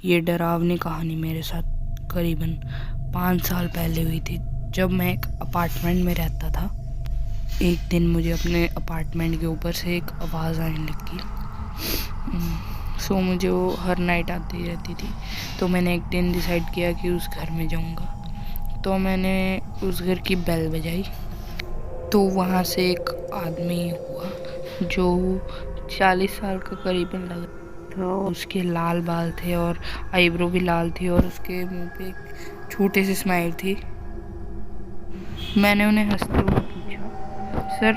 ये डरावनी कहानी मेरे साथ करीबन 5 साल पहले हुई थी, जब मैं एक अपार्टमेंट में रहता था। एक दिन मुझे अपने अपार्टमेंट के ऊपर से एक आवाज़ आने लगी। मुझे वो हर नाइट आती रहती थी। तो मैंने एक दिन डिसाइड किया कि उस घर में जाऊंगा। तो मैंने उस घर की बेल बजाई, तो वहाँ से एक आदमी हुआ जो 40 साल का करीबन लग था। उसके लाल बाल थे और आईब्रो भी लाल थी और उसके मुंह पे एक छोटी सी स्माइल थी। मैंने उन्हें हंसते हुए पूछा, सर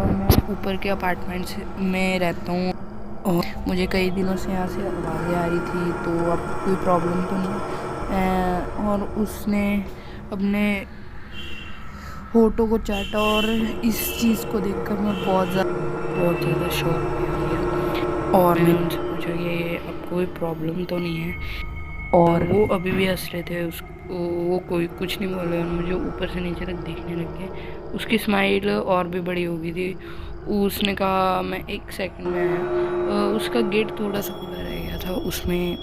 मैं ऊपर के अपार्टमेंट में रहता हूँ और मुझे कई दिनों से यहाँ से आवाज़ें आ रही थी, तो अब कोई प्रॉब्लम तो नहीं। और उसने अपने होठों को चाटा और इस चीज़ को देखकर मैं बहुत ज़्यादा शॉक हो गया। और मैंने उनसे पूछा कि अब कोई प्रॉब्लम तो नहीं है, और वो अभी भी हंस रहे थे। वो कोई कुछ नहीं बोले और मुझे ऊपर से नीचे तक देखने लग गए। उसकी स्माइल और भी बड़ी हो गई थी। उसने कहा मैं 1 सेकंड में आया। उसका गेट थोड़ा सा खुला रह गया था, उसमें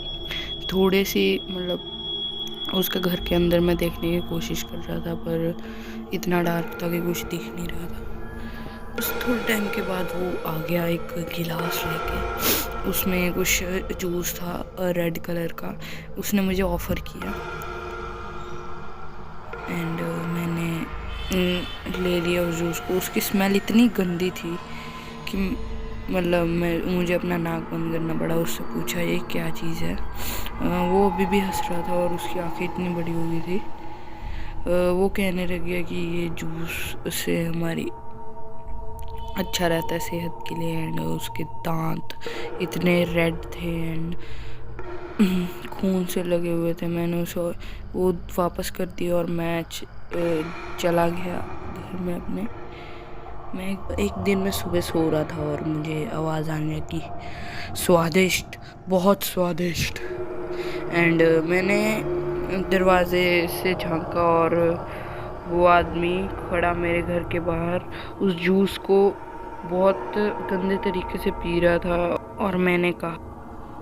थोड़े सी उसका घर के अंदर मैं देखने की कोशिश कर रहा था, पर इतना डार्क था कि कुछ दिख नहीं रहा था। बस थोड़े टाइम के बाद वो आ गया एक गिलास लेके, उसमें कुछ जूस था रेड कलर का। उसने मुझे ऑफ़र किया एंड मैंने ले लिया उस जूस को। उसकी स्मेल इतनी गंदी थी कि मुझे अपना नाक बंद करना पड़ा। उससे पूछा ये क्या चीज़ है। वो अभी भी हंस रहा था और उसकी आंखें इतनी बड़ी हो गई थी। वो कहने लग गया कि ये जूस से हमारी अच्छा रहता है सेहत के लिए। एंड उसके दांत इतने रेड थे एंड खून से लगे हुए थे। मैंने उसे वो वापस कर दिया और मैं चला गया घर में अपने। मैं एक दिन में सुबह सो रहा था और मुझे आवाज़ आने लगी, स्वादिष्ट, बहुत स्वादिष्ट। एंड मैंने दरवाजे से झांका और वो आदमी खड़ा मेरे घर के बाहर उस जूस को बहुत गंदे तरीके से पी रहा था। और मैंने कहा,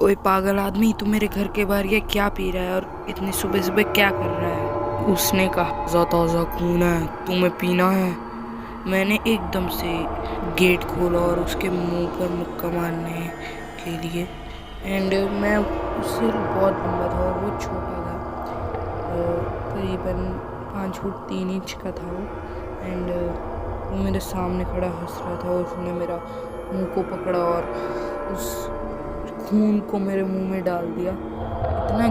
ओए पागल आदमी, तू मेरे घर के बाहर ये क्या पी रहा है और इतनी सुबह सुबह क्या कर रहा है। उसने कहा, ताज़ा ताज़ा खून है, तुम्हें पीना है। मैंने एकदम से गेट खोला और उसके मुंह पर मुक्का मारने के लिए। एंड मैं उससे बहुत लंबा था और वो छोटा था, करीबन 5 फुट 3 इंच का था वो। एंड वो मेरे सामने खड़ा हंस रहा था और उसने मेरा मुंह को पकड़ा और उस खून को मेरे मुंह में डाल दिया। इतना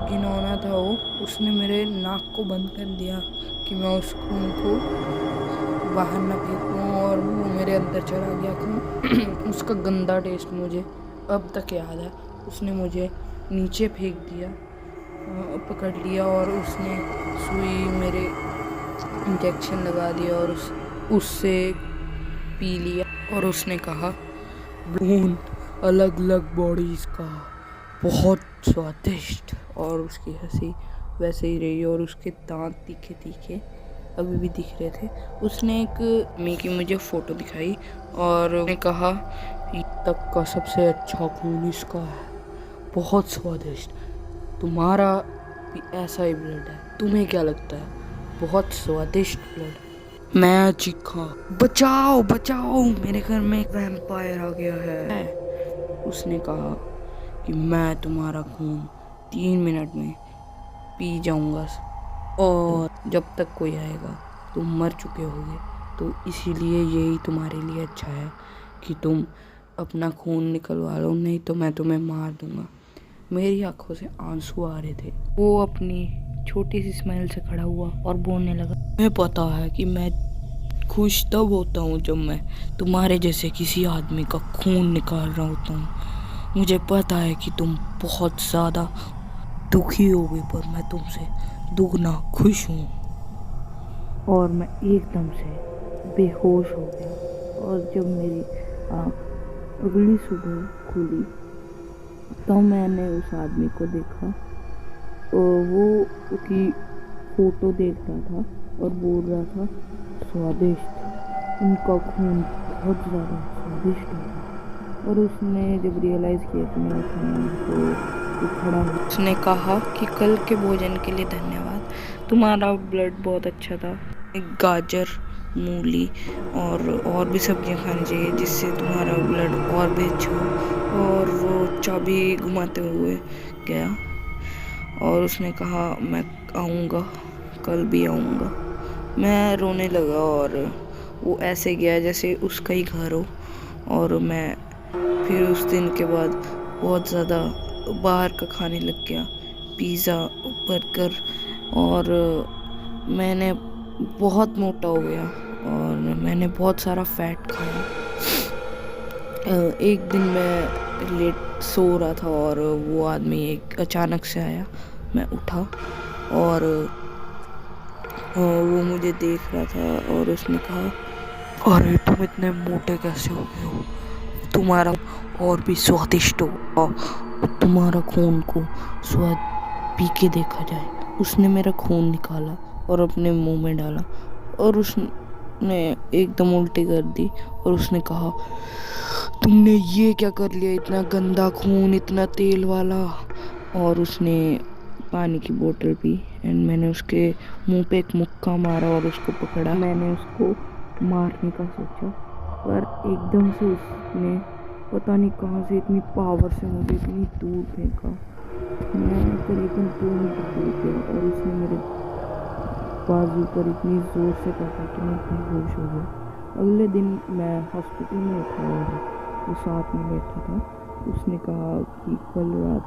घिनौना था वो। उसने मेरे नाक को बंद कर दिया कि मैं उस खून को बाहर ना फेंकूं, और वो मेरे अंदर चला गया खून। उसका गंदा टेस्ट मुझे अब तक याद है। उसने मुझे नीचे फेंक दिया, पकड़ लिया और उसने सुई मेरे इंजेक्शन लगा दिया और उससे पी लिया। और उसने कहा, खून अलग अलग बॉडीज़ का, बहुत स्वादिष्ट। और उसकी हंसी वैसे ही रही और उसके दांत तीखे तीखे अभी भी दिख रहे थे। उसने एक की मुझे फ़ोटो दिखाई और उसने कहा, तक का सबसे अच्छा खून इसका है, बहुत स्वादिष्ट। तुम्हारा भी ऐसा ही ब्लड है, तुम्हें क्या लगता है, बहुत स्वादिष्ट ब्लड। मैं चीखा, बचाओ बचाओ, मेरे घर में एक वैम्पायर आ गया है। उसने कहा कि मैं तुम्हारा खून 3 मिनट में पी जाऊंगा और जब तक कोई आएगा तुम मर चुके होगे। तो इसीलिए यही तुम्हारे लिए अच्छा है कि तुम अपना खून निकलवा लो, नहीं तो मैं तुम्हें मार दूंगा। मेरी आंखों से आंसू आ रहे थे। वो अपनी छोटी सी स्माइल से खड़ा हुआ और बोलने लगा, मुझे पता है कि मैं खुश तब होता हूँ जब मैं तुम्हारे जैसे किसी आदमी का खून निकाल रहा होता हूँ। मुझे पता है कि तुम बहुत ज़्यादा दुखी होगे, पर मैं तुमसे दुगना खुश हूँ। और मैं एकदम से बेहोश हो गया। और जब मेरी आँख अगली सुबह खुली तो मैंने उस आदमी को देखा और वो उसकी फ़ोटो देख रहा था और बोल रहा था, स्वादिष्ट, उनका खून बहुत ज़्यादा स्वादिष्ट होगा। और उसने जब रियलाइज़ किया कि मेरा खाना तो वो खड़ा हुआ। उसने कहा कि कल के भोजन के लिए धन्यवाद, तुम्हारा ब्लड बहुत अच्छा था। गाजर, मूली और भी सब्जियां खानी चाहिए जिससे तुम्हारा ब्लड और भी अच्छा हो। और वो चाबी घुमाते हुए गया और उसने कहा मैं आऊँगा, कल भी आऊँगा। मैं रोने लगा और वो ऐसे गया जैसे उसका ही घर हो। और मैं फिर उस दिन के बाद बहुत ज़्यादा बाहर का खाने लग गया, पिज़्ज़ा, बर्गर। और मैंने बहुत मोटा हो गया और मैंने बहुत सारा फैट खाया। एक दिन मैं लेट सो रहा था और वो आदमी एक अचानक से आया। मैं उठा और वो मुझे देख रहा था और उसने कहा, अरे तुम इतने मोटे कैसे हो गए हो, तुम्हारा और भी स्वादिष्ट हो, तुम्हारा खून को स्वाद पी के देखा जाए। उसने मेरा खून निकाला और अपने मुंह में डाला और उसने एकदम उल्टी कर दी और उसने कहा, तुमने ये क्या कर लिया, इतना गंदा खून, इतना तेल वाला। और उसने पानी की बोतल पी एंड मैंने उसके मुंह पे एक मुक्का मारा और उसको पकड़ा। मैंने उसको मारने का सोचा पर एकदम से उसने पता नहीं कहाँ से इतनी पावर से मुझे इतनी दूर फेंका। मैं करीबन 2 मीटर दूर गया और उसने मेरे बाजू पर इतनी ज़ोर से काटा कि मैं बेहोश हो गया। अगले दिन मैं हॉस्पिटल में था और वो साथ में बैठा था। उसने कहा कि कल रात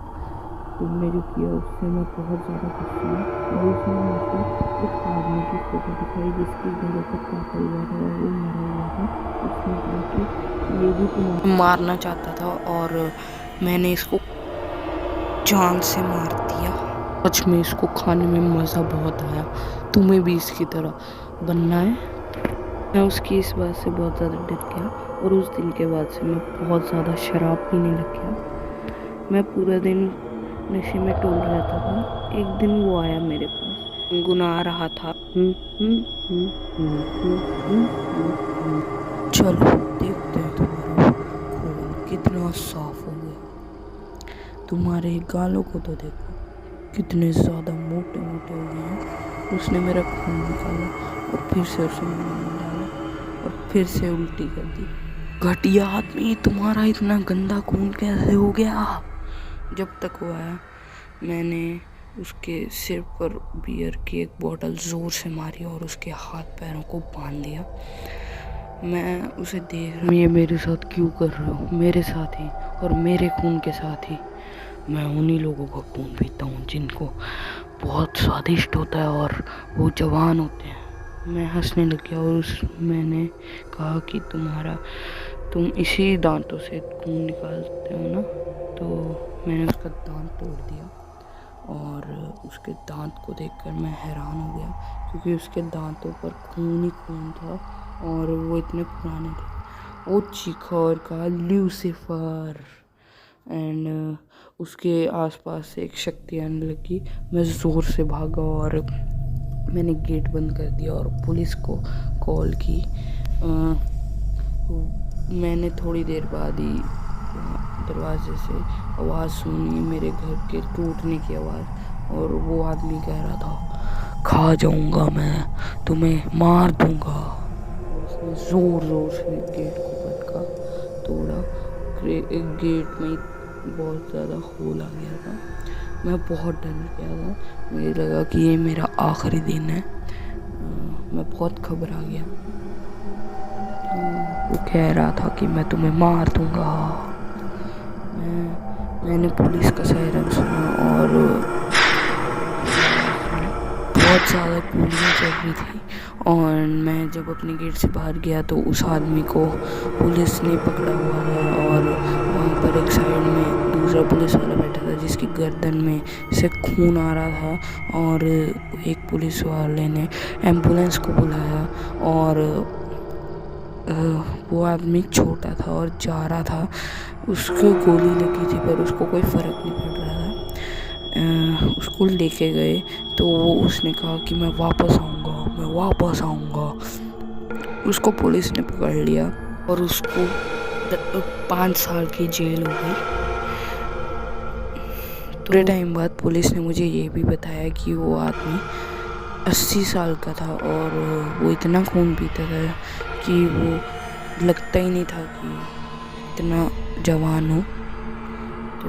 तुमने जो किया उससे मैं बहुत ज़्यादा गुस्सा हूँ। और उसने मुझे एक आदमी की फ़ोटो दिखाई जिसकी गले पर काटा हुआ था और वो मरा हुआ था। उसने कहा कि ये भी तुम्हें मारना चाहता था और मैंने इसको जान से मार दिया। सच में इसको खाने में मज़ा बहुत आया, तुम्हें भी इसकी तरह बनना है। मैं उसकी इस बात से बहुत ज़्यादा डर गया और उस दिन के बाद से मैं बहुत ज़्यादा शराब पीने लग गया। मैं पूरा दिन नशे में टोल रहता था। एक दिन वो आया मेरे पास, गुनगुना रहा था, चलो देखते हैं तुम्हारा खून कितना साफ हो गया, तुम्हारे गालों को तो देखो कितने ज़्यादा मोटे मोटे हो गए हैं। उसने मेरा खून निकाला और फिर से उसे मुंह में डाला और फिर से उल्टी कर दी। घटिया आदमी, तुम्हारा इतना गंदा खून कैसे हो गया? जब तक वो आया मैंने उसके सिर पर बियर की एक बोतल ज़ोर से मारी और उसके हाथ पैरों को बांध दिया। मैं उसे देख रहा हूँ, ये मेरे साथ क्यों कर रहे हो, मेरे साथ ही और मेरे खून के साथ ही। मैं उन्हीं लोगों का खून पीता हूँ जिनको बहुत स्वादिष्ट होता है और वो जवान होते हैं। मैं हंसने लग गया और मैंने कहा कि तुम इसी दांतों से खून निकालते हो ना? तो मैंने उसका दांत तोड़ दिया और उसके दांत को देखकर मैं हैरान हो गया क्योंकि उसके दांतों पर खून ही खून था और वो इतने पुराने थे। वो चीखा और कहा, ल्यूसीफर। एंड उसके आसपास से एक शक्ति आने लगी। मैं ज़ोर से भागा और मैंने गेट बंद कर दिया और पुलिस को कॉल की। मैंने थोड़ी देर बाद ही दरवाजे से आवाज़ सुनी, मेरे घर के टूटने की आवाज़। और वो आदमी कह रहा था, खा जाऊंगा मैं, तुम्हें मार दूंगा। उसने ज़ोर ज़ोर से गेट को पटका, तोड़ा। गेट में बहुत ज़्यादा होल आ गया था। मैं बहुत डर गया था, मुझे लगा कि ये मेरा आखिरी दिन है। मैं बहुत घबरा गया। वो कह रहा था कि मैं तुम्हें मार दूंगा। मैंने पुलिस का सायरन सुना और बहुत ज़्यादा गोलियाँ चल रही थी। और मैं जब अपने गेट से बाहर गया तो उस आदमी को पुलिस ने पकड़ा हुआ था और वहाँ पर एक साइड में दूसरा पुलिस वाला बैठा था जिसकी गर्दन में से खून आ रहा था। और एक पुलिस वाले ने एम्बुलेंस को बुलाया और वो आदमी छोटा था और जा रहा था, उसको गोली लगी थी पर उसको कोई फ़र्क नहीं पड़ रहा था। उसको लेके गए तो उसने कहा कि मैं वापस आऊँगा। उसको पुलिस ने पकड़ लिया और उसको 5 साल की जेल हो गई। थोड़े टाइम बाद पुलिस ने मुझे ये भी बताया कि वो आदमी 80 साल का था और वो इतना खून पीता था कि वो लगता ही नहीं था कि इतना जवान हो। तो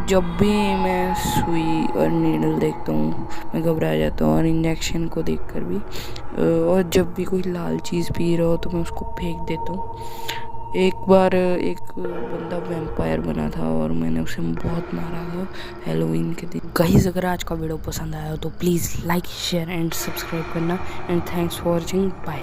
जब भी मैं सुई और नीडल देखता हूँ मैं घबरा जाता हूँ, और इंजेक्शन को देखकर भी। और जब भी कोई लाल चीज़ पी रहा हो तो मैं उसको फेंक देता हूँ। एक बार एक बंदा वैम्पायर बना था और मैंने उसे बहुत मारा था हैलोवीन के दिन। गाइस, अगर आज का वीडियो पसंद आया हो तो please like share and subscribe करना। And thanks for watching. Bye.